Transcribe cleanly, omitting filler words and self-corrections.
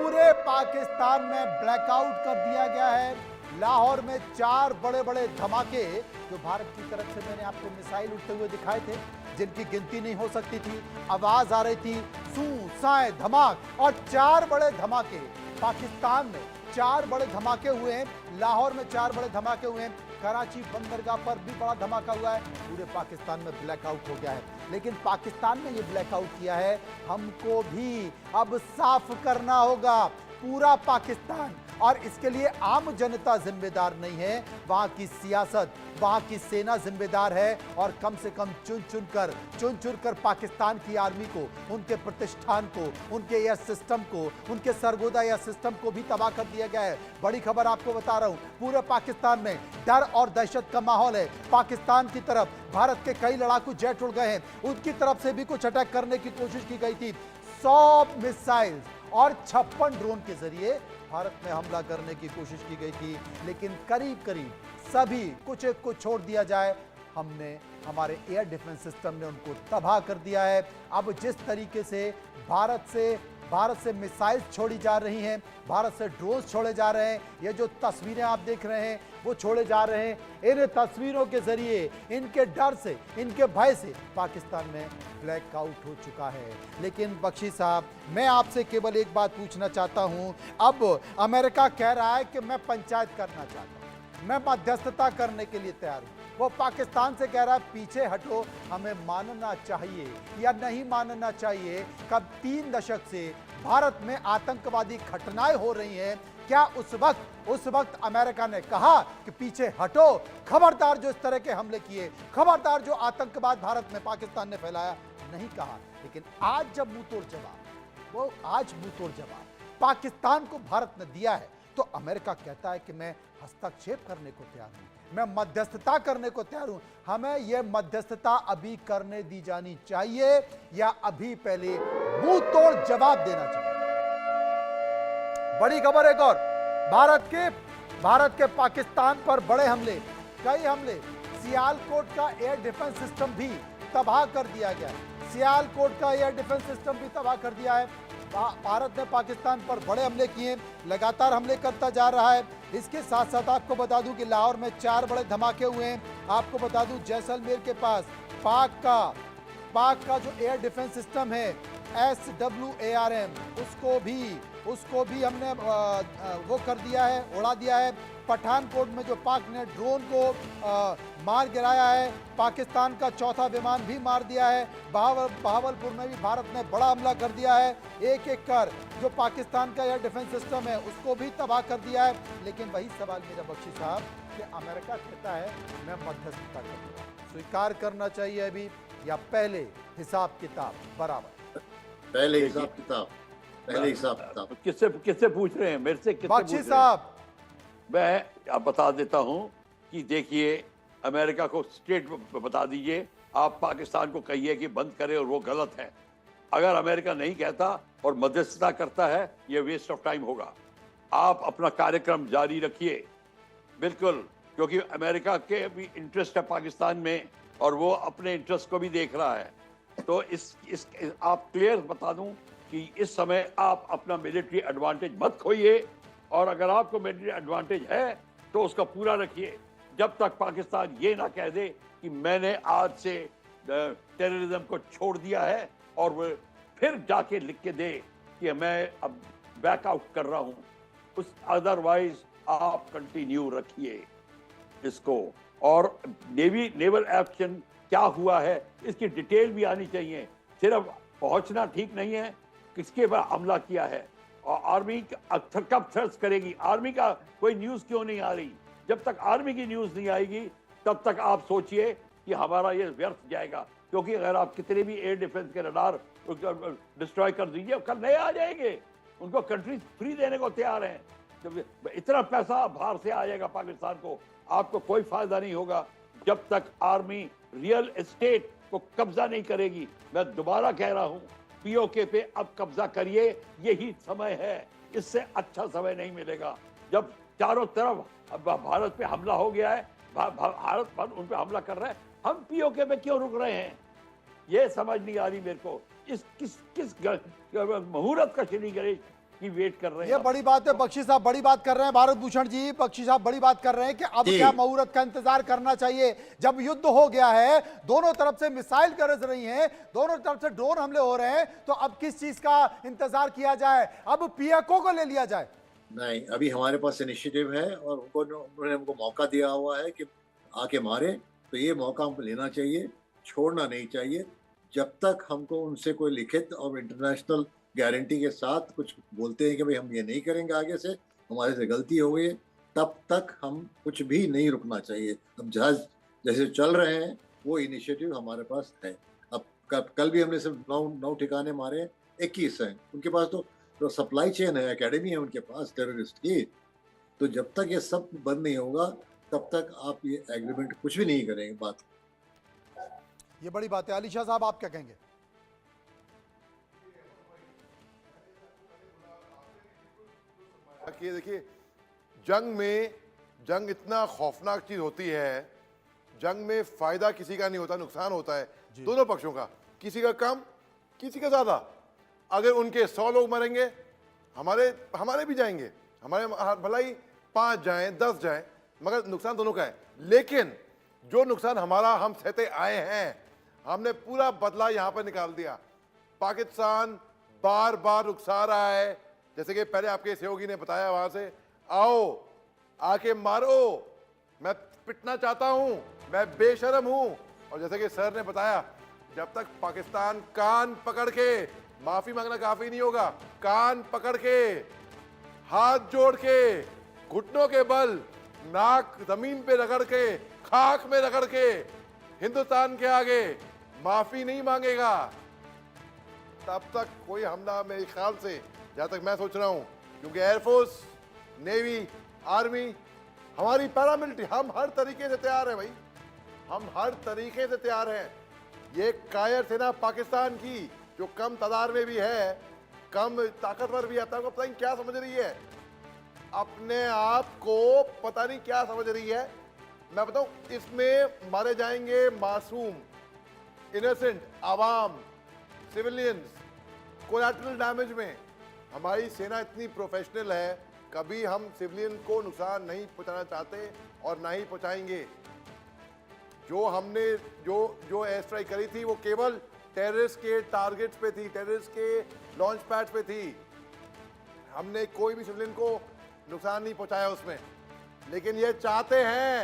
पूरे पाकिस्तान में ब्लैकआउट कर दिया गया है। लाहौर में 4 बड़े बड़े धमाके जो भारत की तरफ से मैंने आपको मिसाइल उठते हुए दिखाए थे, जिनकी गिनती नहीं हो सकती थी, आवाज आ रही थी सू साए धमाक, और 4 बड़े धमाके पाकिस्तान में 4 बड़े धमाके हुए हैं। लाहौर में 4 बड़े धमाके हुए हैं, कराची बंदरगाह पर भी बड़ा धमाका हुआ है। पूरे पाकिस्तान में ब्लैकआउट हो गया है। लेकिन पाकिस्तान ने ये ब्लैकआउट किया है, हमको भी अब साफ करना होगा पूरा पाकिस्तान, और इसके लिए आम जनता जिम्मेदार नहीं है, वहां की सियासत, वहां की सेना जिम्मेदार है। और कम से कम चुन चुन कर पाकिस्तान की आर्मी को, उनके प्रतिष्ठान को, उनके एयर सिस्टम को, उनके सरगोदा एयर सिस्टम को भी तबाह कर दिया गया है। बड़ी खबर आपको बता रहा हूं, पूरे पाकिस्तान में डर और दहशत का माहौल है। पाकिस्तान की तरफ भारत के कई लड़ाकू जेट उड़ गए हैं, उनकी तरफ से भी कुछ अटैक करने की कोशिश की गई थी। 100 मिसाइल और 56 ड्रोन के जरिए भारत में हमला करने की कोशिश की गई थी, लेकिन करीब करीब सभी कुछ एक को छोड़ दिया जाए, हमारे एयर डिफेंस सिस्टम ने उनको तबाह कर दिया है। अब जिस तरीके से भारत से मिसाइल छोड़ी जा रही हैं, भारत से ड्रोन्स छोड़े जा रहे हैं, ये जो तस्वीरें आप देख रहे हैं वो छोड़े जा रहे हैं। इन तस्वीरों के जरिए, इनके डर से, इनके भय से पाकिस्तान में ब्लैकआउट हो चुका है। लेकिन बख्शी साहब, मैं आपसे केवल एक बात पूछना चाहता हूं। अब अमेरिका कह रहा है कि मैं पंचायत करना चाहता हूं, मैं मध्यस्थता करने के लिए तैयार हूं। वो पाकिस्तान से कह रहा है पीछे हटो, हमें मानना चाहिए या नहीं मानना चाहिए। कब 3 दशक से भारत में आतंकवादी घटनाएं हो रही हैं, क्या उस वक्त अमेरिका ने कहा कि पीछे हटो, खबरदार जो इस तरह के हमले किए, खबरदार जो आतंकवाद भारत में पाकिस्तान ने फैलाया? नहीं कहा। लेकिन आज जब मुंहतोड़ जवाब पाकिस्तान को भारत ने दिया है, तो अमेरिका कहता है कि मैं हस्तक्षेप करने को तैयार हूं, मैं मध्यस्थता करने को तैयार हूं। हमें यह मध्यस्थता अभी करने दी जानी चाहिए या अभी पहले मुंह तोड़ जवाब देना चाहिए? बड़ी खबर एक और, भारत के पाकिस्तान पर बड़े हमले, कई हमले, सियालकोट का एयर डिफेंस सिस्टम भी तबाह कर दिया गया है। सियालकोट का एयर डिफेंस सिस्टम भी तबाह कर दिया है। भारत ने पाकिस्तान पर बड़े हमले किए, लगातार हमले करता जा रहा है। इसके साथ साथ आपको बता दूं कि लाहौर में 4 बड़े धमाके हुए हैं। आपको बता दूं जैसलमेर के पास पाक का जो एयर डिफेंस सिस्टम है SWARM, उसको भी हमने वो कर दिया है, उड़ा दिया है। पठानकोट में जो पाक ने ड्रोन को मार गिराया है, पाकिस्तान का 4था विमान भी मार दिया है। बहावलपुर में भी भारत ने बड़ा हमला कर दिया है। एक कर जो पाकिस्तान का एयर डिफेंस सिस्टम है उसको भी तबाह कर दिया है। लेकिन वही सवाल मेरा बख्शी साहब कि अमेरिका कहता है मैं मध्यस्थता करूंगा, स्वीकार करना चाहिए अभी या पहले हिसाब किताब बराबर? पहले हिसाब किताब। किससे पूछ रहे हैं? मेरे से किससे? बख्शी साहब, मैं आप बता देता हूं कि देखिए, अमेरिका को स्टेट बता दीजिए, आप पाकिस्तान को कहिए कि बंद करे, और वो गलत है। अगर अमेरिका नहीं कहता और मध्यस्थता करता है, ये वेस्ट ऑफ टाइम होगा। आप अपना कार्यक्रम जारी रखिए, बिल्कुल, क्योंकि अमेरिका के भी इंटरेस्ट है पाकिस्तान में, और वो अपने इंटरेस्ट को भी देख रहा है। तो आप क्लियर बता दूं कि इस समय आप अपना मिलिट्री एडवांटेज मत खोइए, और अगर आपको मिलिट्री एडवांटेज है तो उसका पूरा रखिए, जब तक पाकिस्तान ये ना कह दे कि मैंने आज से टेररिज्म को छोड़ दिया है, और वो फिर जाके लिख के दे कि मैं अब बैकआउट कर रहा हूं। अदरवाइज आप कंटिन्यू रखिए इसको। और नेवल एक्शन क्या हुआ है इसकी डिटेल भी आनी चाहिए। सिर्फ पहुंचना ठीक नहीं है, किसके पर हमला किया है, और आर्मी कब सर्च करेगी? आर्मी का कोई न्यूज क्यों नहीं आ रही? जब तक आर्मी की न्यूज नहीं आएगी तब तक आप सोचिए कि हमारा ये व्यर्थ जाएगा। क्योंकि अगर आप कितने भी एयर डिफेंस के रडार डिस्ट्रॉय कर दीजिए, कल नए आ जाएंगे, उनको कंट्रीज फ्री देने को तैयार हैं। जब इतना पैसा बाहर से आ जाएगा पाकिस्तान को, आपको कोई फायदा नहीं होगा जब तक आर्मी रियल एस्टेट को कब्जा नहीं करेगी। मैं दोबारा कह रहा हूं, पीओके पे अब कब्जा करिए, यही समय है, इससे अच्छा समय नहीं मिलेगा। जब चारों तरफ भारत पे हमला हो गया है, भारत पर उन पे हमला कर रहा है, हम पीओके पे क्यों रुक रहे हैं? ये समझ नहीं आ रही मेरे को। किस मुहूर्त का श्री गणेश की वेट कर रहे ये हैं। बड़ी बात है। बख्शी साहब बड़ी बात कर रहे हैं, भारत भूषण जी, बख्शी साहब बड़ी बात कर रहे हैं कि अब जी। क्या मुहूर्त का इंतजार करना चाहिए? जब युद्ध हो गया है, दोनों तरफ से मिसाइल गरज रही हैं, दोनों तरफ से ड्रोन हमले हो रहे हैं, तो अब किस चीज का इंतजार किया जाए? अब पीएकओ को ले लिया जाए? नहीं, अभी हमारे पास इनिशिएटिव है और उन्होंने हमको मौका दिया हुआ है कि आके मारे, तो ये मौका हमको लेना चाहिए, छोड़ना नहीं चाहिए। जब तक हमको उनसे कोई लिखित और इंटरनेशनल गारंटी के साथ कुछ बोलते हैं कि भाई हम ये नहीं करेंगे आगे से, हमारे से गलती हो गई है, तब तक हम कुछ भी नहीं रुकना चाहिए। हम जहाज जैसे चल रहे हैं वो इनिशिएटिव हमारे पास है। अब कल भी हमने सिर्फ 9 ठिकाने मारे, 21 हैं उनके पास, तो सप्लाई चेन है, एकेडमी है उनके पास टेररिस्ट की। तो जब तक ये सब बंद नहीं होगा तब तक आप ये एग्रीमेंट कुछ भी नहीं करेंगे। बात ये बड़ी बात है। अली शाह साहब आप क्या कहेंगे? कि देखिए, जंग इतना खौफनाक चीज होती है, जंग में फायदा किसी का नहीं होता, नुकसान होता है दोनों पक्षों का, किसी का कम किसी का ज्यादा। अगर उनके 100 लोग मरेंगे, हमारे भी जाएंगे, हमारे भला ही 5 जाएं 10 जाएं, मगर नुकसान दोनों का है। लेकिन जो नुकसान हमारा हम सहते आए हैं, हमने पूरा बदला यहां पर निकाल दिया। पाकिस्तान बार बार उकसा रहा है, जैसे कि पहले आपके सहयोगी ने बताया, वहां से आओ आके मारो, मैं पिटना चाहता हूं, मैं बेशर्म हूं। और जैसे कि सर ने बताया, जब तक पाकिस्तान कान पकड़ के, माफी मांगना काफी नहीं होगा, कान पकड़ के, हाथ जोड़ के, घुटनों के बल, नाक जमीन पे रगड़ के, खाक में रगड़ के हिंदुस्तान के आगे माफी नहीं मांगेगा, तब तक कोई हमला मेरे ख्याल से, जहां तक मैं सोच रहा हूं, क्योंकि एयरफोर्स, नेवी, आर्मी, हमारी पैरामिलिट्री, हम हर तरीके से तैयार है भाई, हम हर तरीके से तैयार हैं। ये कायर सेना पाकिस्तान की, जो कम तादाद में भी है, कम ताकतवर भी है, आपको पता नहीं क्या समझ रही है, अपने आप को पता नहीं क्या समझ रही है। मैं बताऊं, इसमें मारे जाएंगे मासूम, इनोसेंट, आवाम, सिविलियंस, कोलैटरल डैमेज में। हमारी सेना इतनी प्रोफेशनल है, कभी हम सिविलियन को नुकसान नहीं पहुंचाना चाहते और ना ही पहुंचाएंगे। जो हमने जो एयर स्ट्राइक करी थी, वो केवल टेररिस्ट के टारगेट्स पे थी, टेररिस्ट के लॉन्च पैड पे थी। हमने कोई भी सिविलियन को नुकसान नहीं पहुंचाया उसमें। लेकिन ये चाहते हैं